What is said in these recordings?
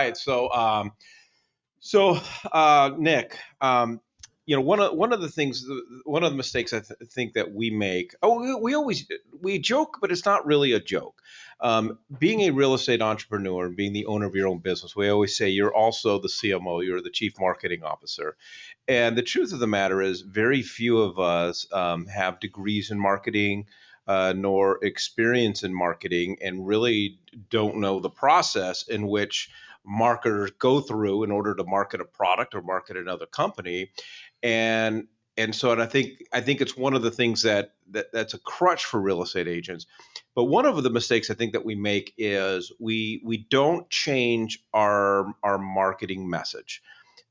right. Nick, one of the things, one of the mistakes think that we make. Oh, we always we joke, but it's not really a joke. Being a real estate entrepreneur and being the owner of your own business, we always say you're also the CMO, you're the chief marketing officer. And the truth of the matter is, very few of us have degrees in marketing. Nor experience in marketing, and really don't know the process in which marketers go through in order to market a product or market another company. And and so and I think it's one of the things that's a crutch for real estate agents. But one of the mistakes I think that we make is we don't change our marketing message,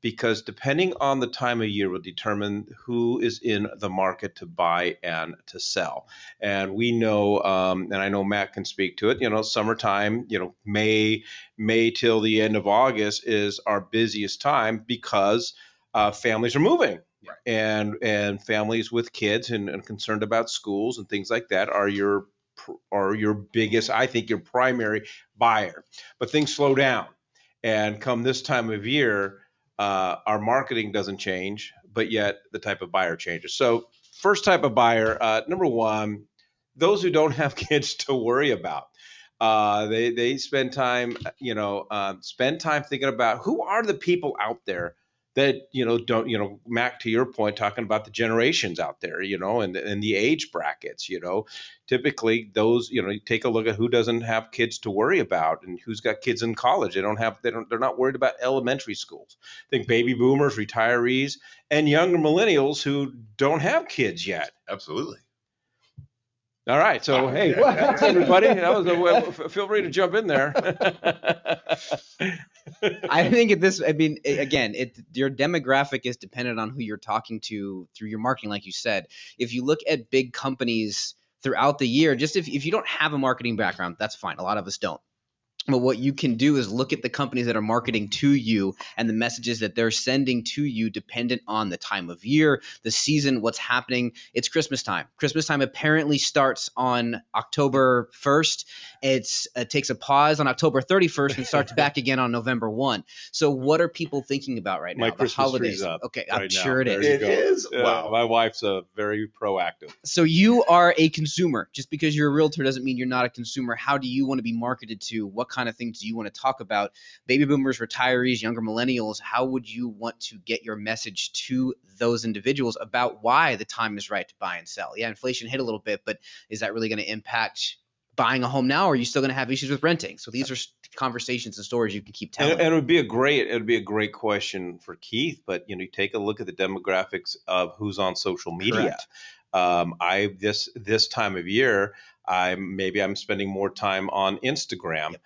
because depending on the time of year will determine who is in the market to buy and to sell. And we know, and I know Matt can speak to it. Summertime, May till the end of August is our busiest time, because families are moving. Right. And families with kids and concerned about schools and things like that are your biggest, I think, your primary buyer. But things slow down, and come this time of year, our marketing doesn't change, but yet the type of buyer changes. So first type of buyer, number one, those who don't have kids to worry about. They spend time, spend time thinking about who are the people out there that don't, Mac, to your point, talking about the generations out there, and the age brackets. Typically those, you take a look at who doesn't have kids to worry about and who's got kids in college. They're not worried about elementary schools. Think baby boomers, retirees, and younger millennials who don't have kids yet. Absolutely. All right. So, hey, thanks everybody. Feel free to jump in there. I think again, your demographic is dependent on who you're talking to through your marketing, like you said. If you look at big companies throughout the year, just if you don't have a marketing background, that's fine. A lot of us don't. But what you can do is look at the companies that are marketing to you and the messages that they're sending to you, dependent on the time of year, the season, what's happening. It's Christmas time. Christmas time apparently starts on October 1st. It takes a pause on October 31st and starts back again on November 1. So what are people thinking about right now? My The Christmas holidays. tree's up. Okay, right I'm sure now. it is. There you It go. is? Wow. My wife's very proactive. So you are a consumer. Just because you're a realtor doesn't mean you're not a consumer. How do you want to be marketed to? What kind of things do you want to talk about? Baby boomers, retirees, younger millennials, how would you want to get your message to those individuals about why the time is right to buy and sell? Yeah, inflation hit a little bit, but is that really going to impact buying a home now, or are you still going to have issues with renting? So these are conversations and stories you can keep telling. And it would be a great question for Keith. But you take a look at the demographics of who's on social media. Correct. This time of year, I'm spending more time on Instagram. Yep.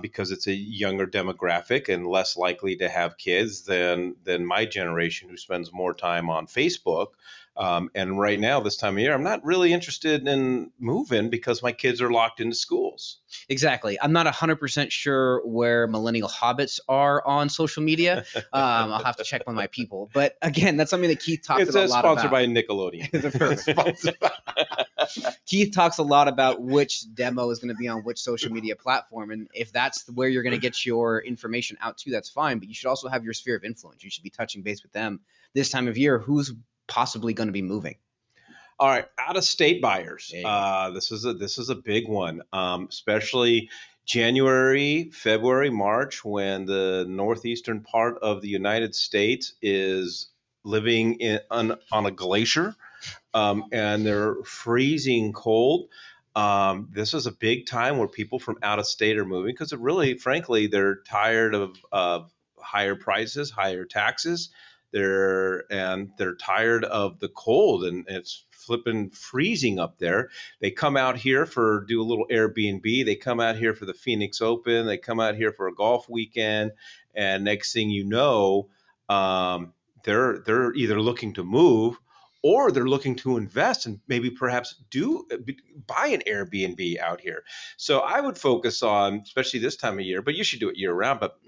Because it's a younger demographic and less likely to have kids than my generation, who spends more time on Facebook. And right now, this time of year, I'm not really interested in moving because my kids are locked into schools. Exactly. I'm not 100% sure where millennial hobbits are on social media. I'll have to check with my people. But again, that's something that Keith talks It's about a lot sponsored about. by Nickelodeon. Keith talks a lot about which demo is going to be on which social media platform. And if that's where you're going to get your information out to, that's fine. But you should also have your sphere of influence. You should be touching base with them this time of year. Who's possibly going to be moving? All right, out-of-state buyers. There you go. This is a big one, especially January, February, March, when the northeastern part of the United States is living on a glacier, and they're freezing cold. This is a big time where people from out of state are moving, because really, frankly, they're tired of higher prices, higher taxes. They're tired of the cold, and it's flipping freezing up there. They come out here do a little Airbnb. They come out here for the Phoenix Open. They come out here for a golf weekend, and next thing you know, they're either looking to move, or they're looking to invest and maybe perhaps buy an Airbnb out here. So I would focus on, especially this time of year, but you should do it year round, but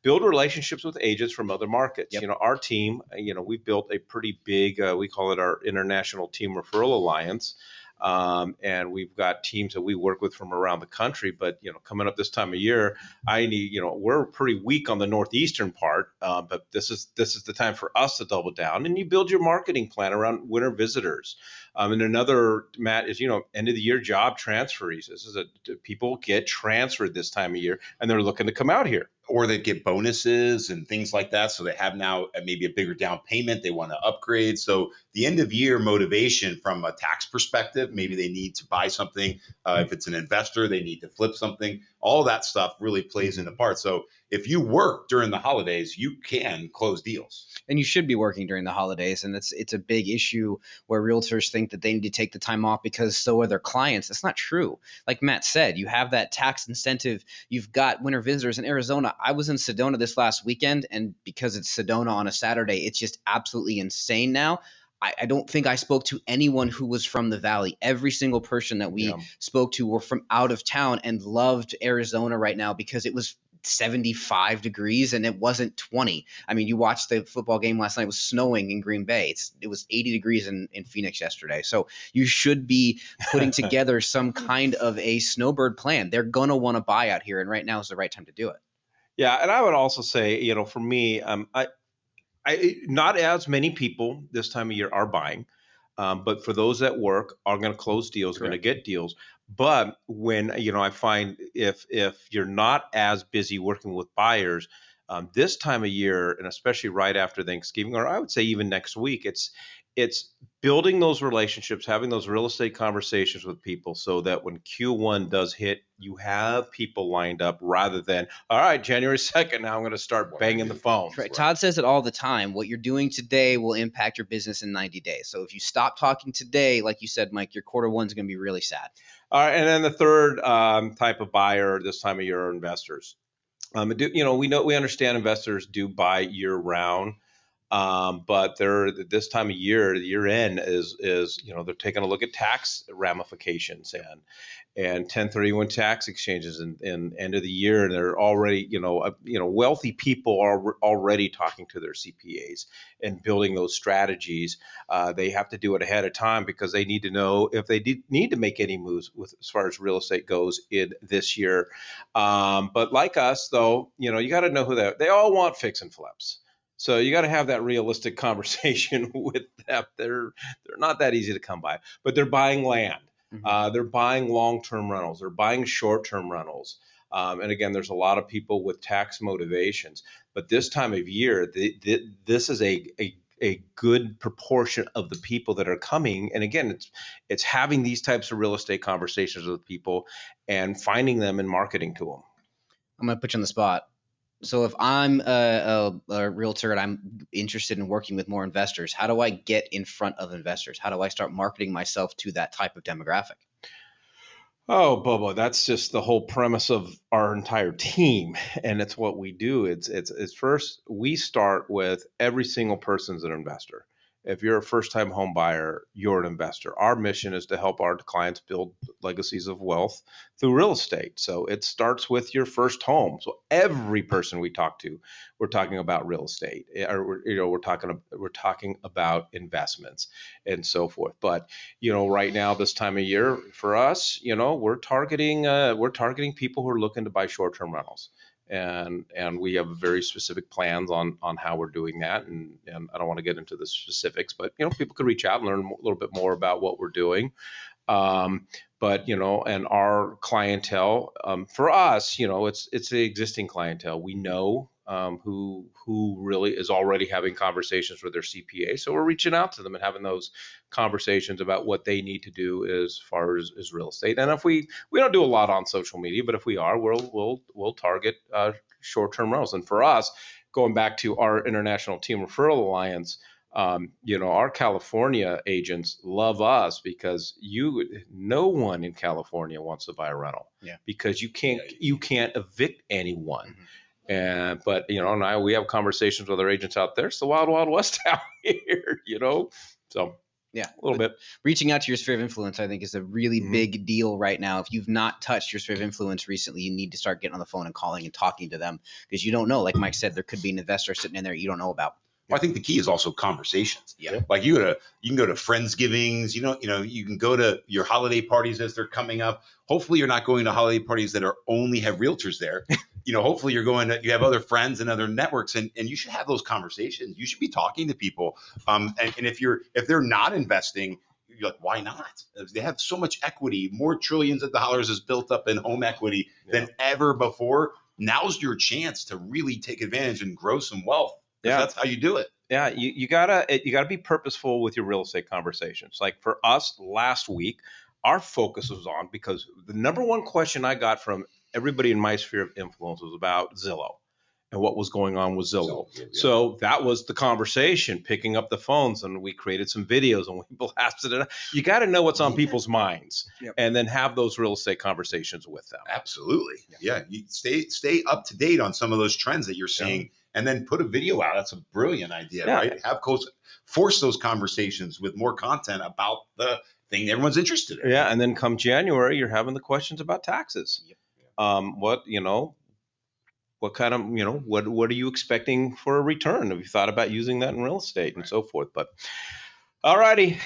build relationships with agents from other markets. Yep. Our team, we've built a pretty big, we call it our International Team Referral Alliance. And we've got teams that we work with from around the country. But coming up this time of year, I need we're pretty weak on the northeastern part, but this is the time for us to double down, and you build your marketing plan around winter visitors. And another, Matt, is end of the year job transferees. This is people get transferred this time of year, and they're looking to come out here. Or they get bonuses and things like that. So they have now maybe a bigger down payment. They want to upgrade. So the end of year motivation from a tax perspective, maybe they need to buy something. If it's an investor, they need to flip something. All that stuff really plays into part. So if you work during the holidays, you can close deals. And you should be working during the holidays. And it's a big issue where realtors think that they need to take the time off because so are their clients. That's not true. Like Matt said, you have that tax incentive. You've got winter visitors in Arizona. I was in Sedona this last weekend, and because it's Sedona on a Saturday, it's just absolutely insane now. I don't think I spoke to anyone who was from the Valley. Every single person that we spoke to were from out of town and loved Arizona right now because it was 75 degrees and it wasn't 20. I mean, you watched the football game last night. It was snowing in Green Bay. It was 80 degrees in Phoenix yesterday. So you should be putting together some kind of a snowbird plan. They're going to want to buy out here, and right now is the right time to do it. Yeah, and I would also say, for me, I not as many people this time of year are buying, but for those that work are going to close deals, are going to get deals. But when I find if you're not as busy working with buyers this time of year, and especially right after Thanksgiving, or I would say even next week, it's building those relationships, having those real estate conversations with people so that when Q1 does hit, you have people lined up rather than, all right, January 2nd, now I'm going to start banging the phones. Right. Todd says it all the time. What you're doing today will impact your business in 90 days. So if you stop talking today, like you said, Mike, your quarter one's going to be really sad. All right. And then the third type of buyer this time of year are investors. We understand investors do buy year round. But they're this time of year, the year end is they're taking a look at tax ramifications and 1031 tax exchanges and end of the year, and they're already wealthy people are already talking to their CPAs and building those strategies. They have to do it ahead of time because they need to know if they need to make any moves as far as real estate goes in this year. But like us, though, you got to know who they all want fix and flips. So you got to have that realistic conversation with them. They're not that easy to come by, but they're buying land. Mm-hmm. They're buying long-term rentals. They're buying short-term rentals. And again, there's a lot of people with tax motivations. But this time of year, this is a good proportion of the people that are coming. And again, it's having these types of real estate conversations with people and finding them and marketing to them. I'm going to put you on the spot. So if I'm a realtor and I'm interested in working with more investors, how do I get in front of investors? How do I start marketing myself to that type of demographic? Oh, Bubba, that's just the whole premise of our entire team, and it's what we do. It's first we start with every single person's an investor. If you're a first-time home buyer, you're an investor. Our mission is to help our clients build legacies of wealth through real estate. So it starts with your first home. So every person we talk to, we're talking about real estate, or we're talking about investments and so forth. But right now, this time of year for us, we're targeting people who are looking to buy short-term rentals. And we have very specific plans on how we're doing that, and I don't want to get into the specifics, but people could reach out and learn a little bit more about what we're doing. But and our clientele for us, it's the existing clientele. We know who really is already having conversations with their CPA, so we're reaching out to them and having those conversations about what they need to do as far as real estate. And if we don't do a lot on social media, but if we are, we'll target short-term rentals. And for us, going back to our International Team Referral Alliance, our California agents love us because no one in California wants to buy a rental because you can't evict anyone. Mm-hmm. But now we have conversations with our agents out there. It's the wild, wild west out here, So yeah, a little bit. Reaching out to your sphere of influence, I think, is a really big deal right now. If you've not touched your sphere of influence recently, you need to start getting on the phone and calling and talking to them because you don't know. Like Mike said, there could be an investor sitting in there you don't know about. Well, I think the key is also conversations. Yeah. Like you can go to Friendsgivings, you can go to your holiday parties as they're coming up. Hopefully you're not going to holiday parties that are only have realtors there. Hopefully you have other friends and other networks, and you should have those conversations. You should be talking to people. And if they're not investing, you're like, why not? They have so much equity, more trillions of dollars is built up in home equity than ever before. Now's your chance to really take advantage and grow some wealth. Because that's how you do it. Yeah, you gotta be purposeful with your real estate conversations. Like for us last week, our focus was on, because the number one question I got from everybody in my sphere of influence was about Zillow and what was going on with Zillow. So that was the conversation, picking up the phones, and we created some videos and we blasted it. You got to know what's on people's minds, and then have those real estate conversations with them. Absolutely, yeah. You stay up to date on some of those trends that you're seeing. And then put a video out. That's a brilliant idea, right? Force those conversations with more content about the thing everyone's interested in. Yeah, and then come January, you're having the questions about taxes. What kind of, what are you expecting for a return? Have you thought about using that in real estate and so forth? But all righty,